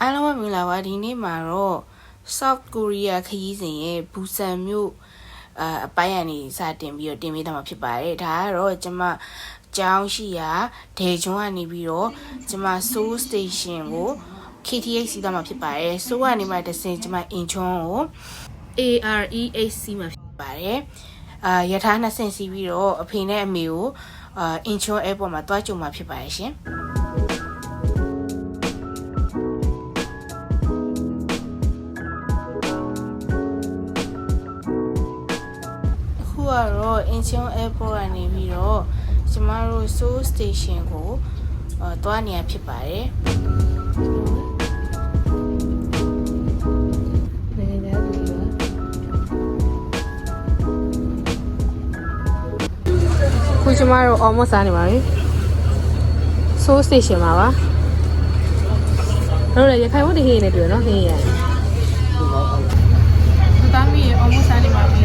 အားလုံးပဲမင်္ဂလာပါဒီနေ့မှာတော့ South Korea ခရီးစဉ်ရဲ့ဘူဆန်မြို့အပိုင်းအနေစတင်ပြီးတော့တင်ပေးထားမှာဖြစ်ပါတယ်ဒါကတော့ကျမကျောင်းရှိရာဒေဂျွန်ကနေပြီးတော့ကျမ Seoul Station ကို KTX စီးသွားမှာဖြစ်ပါတယ်ဆိုကနေမှတစ်ဆင့်ကျမအင်ချွန်းကို AREHC မှာဖြစ်ပါတယ်ရထားနှစ်ဆင့်စီးပြီးတော့အဖေနဲ့အမေကိုအင်ချွန်း airport မှာတွားကြုံမှာဖြစ်ပါတယ်ရှင်ကတော့ Incheon Airport ကနေပြီးတော့ကျမတို့ Seoul Station ကိုသွားနေရဖြစ်ပါတယ်ခုကျမတို့ almost စားနေပါပြီ Seoul Station မှာပါတို့လည်းရခိုင်ဝတ်တဟင်းနေတွေ့နော်ဟင်းရတယ်သားမီး almost စားနေပါပြီ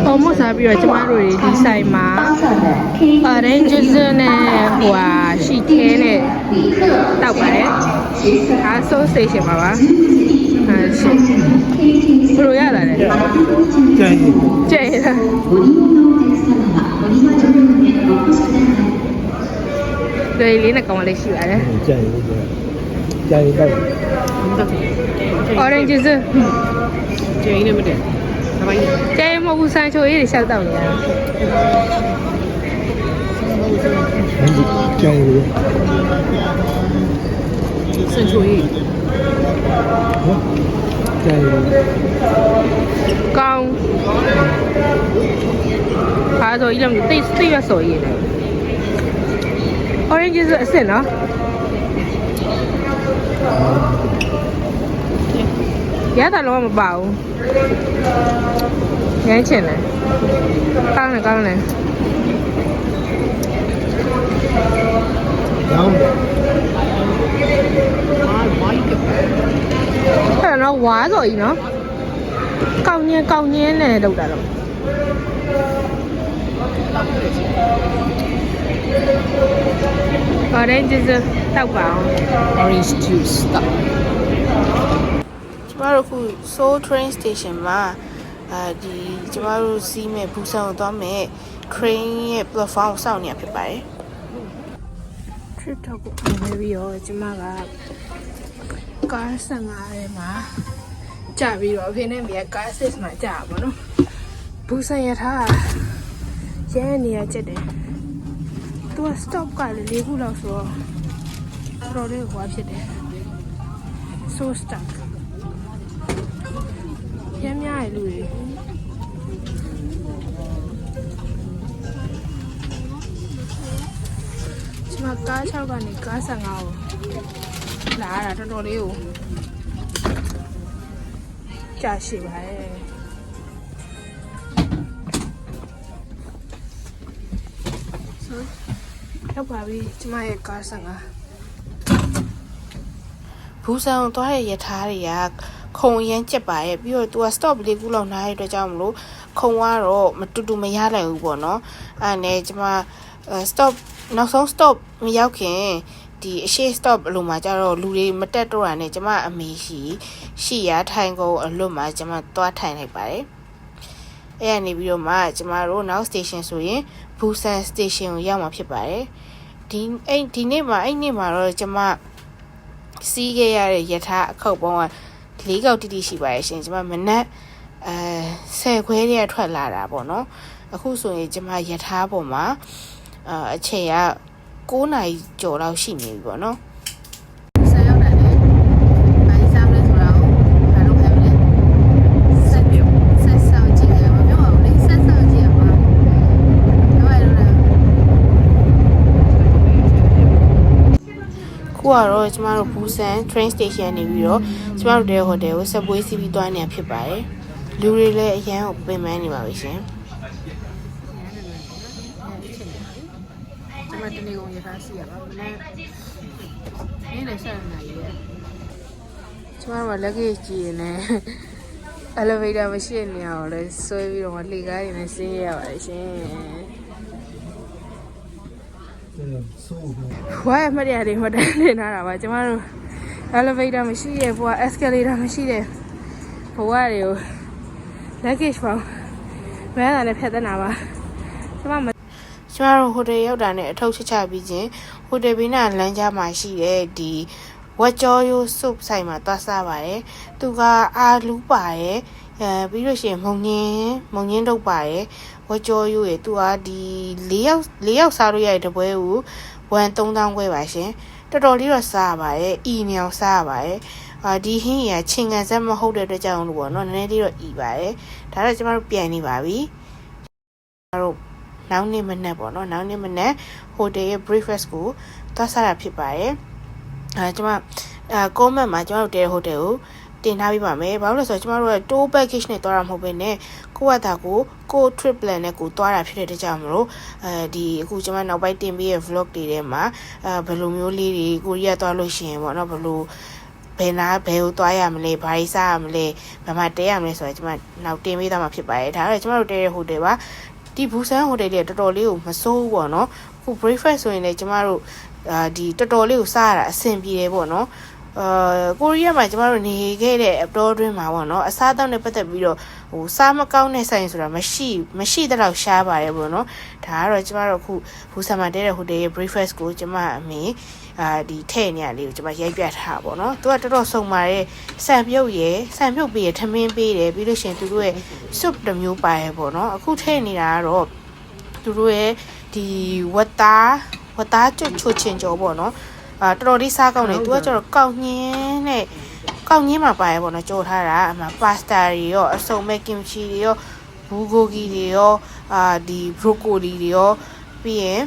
almost စားပြီးတော့ကျမတို့ဒီဆိုင်မှာ orange juice နဲ့ဟိုဟာရှိခဲနဲ့တောက်ပါတယ်ဒါ Seoul Station မှာပါရှင်ဘယ်လိုရတာလဲကျဲလားဒေးလေးနဲ့ကောင်းလေးရှိပါတယ်ကျဲတော့ orange juice ကျဲနေမတဲ့ကျဲမဟုတ်ဘူးဆန်ချိုရေးတွေရှောက်တော့နေရတယ်ကျဲလို့ဆန်ချိုရေးကျဲလို့ကောင်းအားဆိုရင်တိတ်ရဆိုရေးတယ် orange ဆိုအစ်စ်နော်ရတာလုံးမပါဘူးငန်းချင်တယ်ကောင်းတယ်ကောင်းတယ်ကောင်းတယ်အဲ့တော့ဝါဆိုကြီးနော်ကောင်းညင်းနဲ့လောက်တာတော့orange juice တောက်ပါအောင် orange juice တောက်ကျမတို့ခု Seoul train station မှာဒီကျမတို့စီးမဲ့ဘူဆန်ကိုသွားမဲ့ crane ရဲ့ platform ကိုစောင့်နေရဖြစ်ပါတယ် trip တော့ကိုနေပြီးတော့ကျမကကား15ထဲမှာကြာပြီးတော့အဖေနဲ့မိကကား6မှာကြာပါတော့ဘူဆန်ရထားရဲနေရချက်တယ်သူက stop ကလည်း၄ခုလောက်ဆိုတော့လေးဟွာဖြစ်တယ် so stuck ရမ်းများရလူတွေကျမကား6ကနေကား15ကိုလာရတာတော်လေးကိုကြာရှိပါရဲ့ရောက်ပါပြီကျမရဲ့ကား15ဘူဆန်ကိုသွားတဲ့ရထားတွေကခုံရမ်းကျက်ပါရဲ့ပြီးတော့ तू က stop လေးခုလောက်နားရတဲ့အတွက်ကြောင့်မလို့ခုံကတော့မတူတူမရနိုင်ဘူးပေါ့နော်အဲ့နဲ့ကျမstop နောက်ဆုံး stop မရောက်ခင်ဒီအရှိ stop အလိုမှာကျတော့လူတွေမတက်တော့တာနဲ့ကျမအမေရှိရထိုင်ကုန်အလွတ်မှာကျမသွားထိုင်လိုက်ပါတယ်အဲ့ကနေပြီးတော့မှကျမတို့နောက် station ဆိုရင်ဘူဆန် station ကိုရောက်မှာဖြစ်ပါတယ်ဒီနေ့မှာတော့ကျမစီးခဲ့ရတဲ့ရထားအခေါက်ပေါင်းက4ခေါက်တိတိရှိပါရဲ့ရှင်ကျမမနက်10ခွဲတည်းထွက်လာတာပေါ့နော်အခုဆိုရင်ကျမရထားပေါ်မှာအချိန်က9နာရီကျော်လောက်ရှိနေပြီပေါ့နော်ဆက်ရောက်လာတယ်ဘာကြီးစားမလဲဆိုတော့ဘာလုပ်ခဲ့မလဲဆက်ဆောင်ကြည့်ရမှာပြောအောင်လေဆက်ဆောင်ကြည့်ရမှာပြောရလို့ခုက ကတော့ကျမတို့ဘူဆန် train station နေပြီးတော့ကျမတို့တဲ့ဟိုတယ်ကိုဆက်ပွေးစီးပြီးသွားနေဖြစ်ပါတယ်လူတွေလည်းအရန်ကိုပင်ပန်းနေပါပြီရှင်ကျမတနေ့ကုန်ရထားစီရပါမနေ့နေ့လည်းဆက်နေရကျမတို့က luggage ကြီးနေ elevator မရှိနေရတော့လဲဆွဲပြီးတော့လှေကားရင်းနဲ့ဆင်းရပါတယ်ရှင်ဝိုင်းအမရတွေမတန်းနေတာပါကျမတို့ elevator မရှိရဘွာ escalator မရှိတဲ့ဘဝတွေကို luggage ပေါ့ဘယ်နဲ့ဖြတ်တဲ့နာပါကျမတို့ဟိုတယ်ရောက်တာနဲ့အထုပ်ချပြီးချင်းဟိုတယ်ဘေးနားလမ်းကြားမှာရှိတဲ့ဒီဝက်ကြောရိုးစုပ်ဆိုင်မှာသွားစားပါတယ်သူကအာလူးပါတယ်ပြီးလို့ရှိရင်မုံညင်းတုပ်ပါတယ်ဝက်ကြောရိုးရသူကဒီ၄ယောက်စားလို့ရတဲ့တပွဲကို1,300ခွဲပါရှင်တော်တော်လေးတော့စားပါတယ်အီမြောင်စားပါတယ်ဒီဟင်းရချင်းကန်ဆက်မဟုတ်တဲ့အတွက်ကြောင့်လို့ပေါ့နော်နည်းနည်းလေးတော့အီပါတယ်ဒါတော့ကျမတို့ပြန်နေပါပြီကျမတို့နောက်နေ့မနေ့ပေါ့နော်နောက်နေ့မနေ့ဟိုတယ်ရဲ့ breakfast ကိုသွားစားတာဖြစ်ပါတယ်ကျမcomment မှာကျမတို့တဲဟိုတယ်ကိုတင်ထားပြီးပါမယ်ဘာလို့လဲဆိုတော့ကျမတို့က tour package နဲ့သွားတာမဟုတ်ဘဲနဲ့ကိုယ့်ဘာသာကို trip plan နဲ့ကိုသွားတာဖြစ်တဲ့အတွက်ကြောင့်မလို့ဒီအခုကျမနောက်ပိုင်းတင်ပေးရဲ့ vlog တွေထဲမှာဘယ်လိုမျိုးလေးတွေကိုရီးယားသွားလို့ရှိရင်ပေါ့နော်ဘယ်လိုဘယ်ကိုသွားရမလဲဘာကြီးစားရမလဲဘာမှတဲရမလဲဆိုတော့ကျမနောက်တင်ပေးသွားမှာဖြစ်ပါတယ်ဒါတော့ကျမတို့တဲတဲ့ဟိုတယ်ပါဒီဘူဆန်ဟိုတယ်လေးတော်တော်လေးကိုမစိုးဘူးပေါ့နော်အခု breakfast ဆိုရင်လည်းကျမတို့ဒီတော်တော်လေးကိုစားရတာအဆင်ပြေတယ်ပေါ့နော်ကိုရီးယားမှာကျမတို့နေခဲ့တဲ့အတော်တွင်းမှာပေါ့နော်အစားအသောက်နဲ့ပတ်သက်ပြီးတော့ဟိုစားမကောင်းတဲ့ဆိုင်ဆိုတာမရှိတဲ့လောက်ရှားပါတယ်ပေါ့နော်ဒါကတော့ကျမတို့အခုဘူဆန်မှာတဲတဲ့ဟိုတယ်ရဲ့ breakfast ကိုကျမအမေဒီထဲ့နေရလေးကိုကျမရိုက်ပြထားပေါ့နော်သူကတော်တော်စုံပါတယ်ဆန်ပြုတ်ပေးရထမင်းပေးတယ်ပြီးလို့ရှိရင်သူတို့ရဲ့ soup တစ်မျိုးပါရပေါ့နော်အခုထဲ့နေတာကတော့သူတို့ရဲ့ဒီဝတ်သားချိုချင်ကြောပေါ့နော်တော်တော်လေးစားကောင်းတယ်သူကကျတော့ကောက်ညင်းမှာပါရပေါ့နော်ကြော်ထားတာအမှပါစတာတွေရောအစုံမဲ့ကင်ချီတွေရောဘူဂိုဂီတွေရောဒီဘရိုကိုလီတွေရောပြီးရင်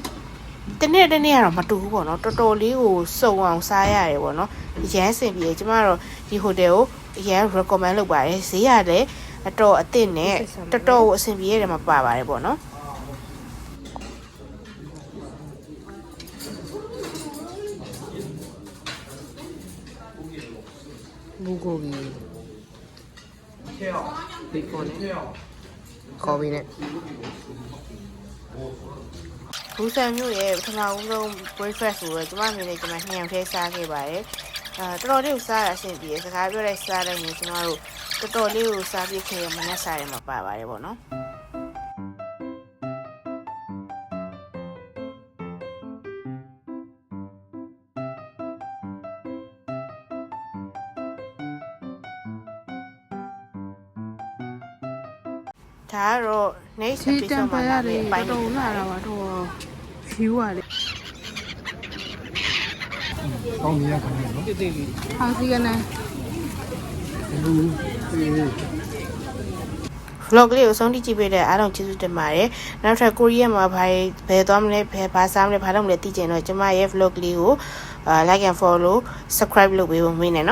တနေ့ကတော့မတူဘူးပေါ့နော်တော်တော်လေးကိုစုံအောင်စားရတယ်ပေါ့နော်အရန်စင်ပြေကျမတို့ဒီဟိုတယ်ကိုအရန် recommend လုပ်ပါတယ်ဈေးရတယ်အတော်အသင့်နဲ့တော်တော်ကိုအဆင်ပြေရတယ်မှာပါပါတယ်ပေါ့နော်ဘူကိုကြီးဒီကောနဲ့ခေါ်ပြီးနဲ့ဘူဆန်မျိုးရဲ့ပထမဦးဆုံး breakfast ကိုကျမမြင်နေကျမနှံထဲစားခဲ့ပါတယ်တော်တော်လေးကိုစားရအဆင်ပြေစကားပြောတဲ့စားတဲ့မျိုးကျမတို့တော်တော်လေးကိုစားပြခဲ့ရမနဲ့စားရမှာပါပါတယ်ပေါ့နော်ဒါကတော့ next episode မှာလာမယ့်အပိုင်းတော်လာတာပါတော့ view ရတယ်ကောင်းနေရခံရနော်တိတိလေးဟာစီကနေဘူး vlog လေးကိုဆုံးဖြတ်ကြည့်ပေးတဲ့အားလုံးကျေးဇူးတင်ပါတယ်နောက်ထပ်ကိုရီးယားမှာဘယ်သွားမလဲဘာစားမလဲဘာလုပ်မလဲသိချင်တော့ကျမရဲ့ vlog လေးကိုlike and follow subscribe လုပ်ပေးဖို့မင်းနဲ့နော်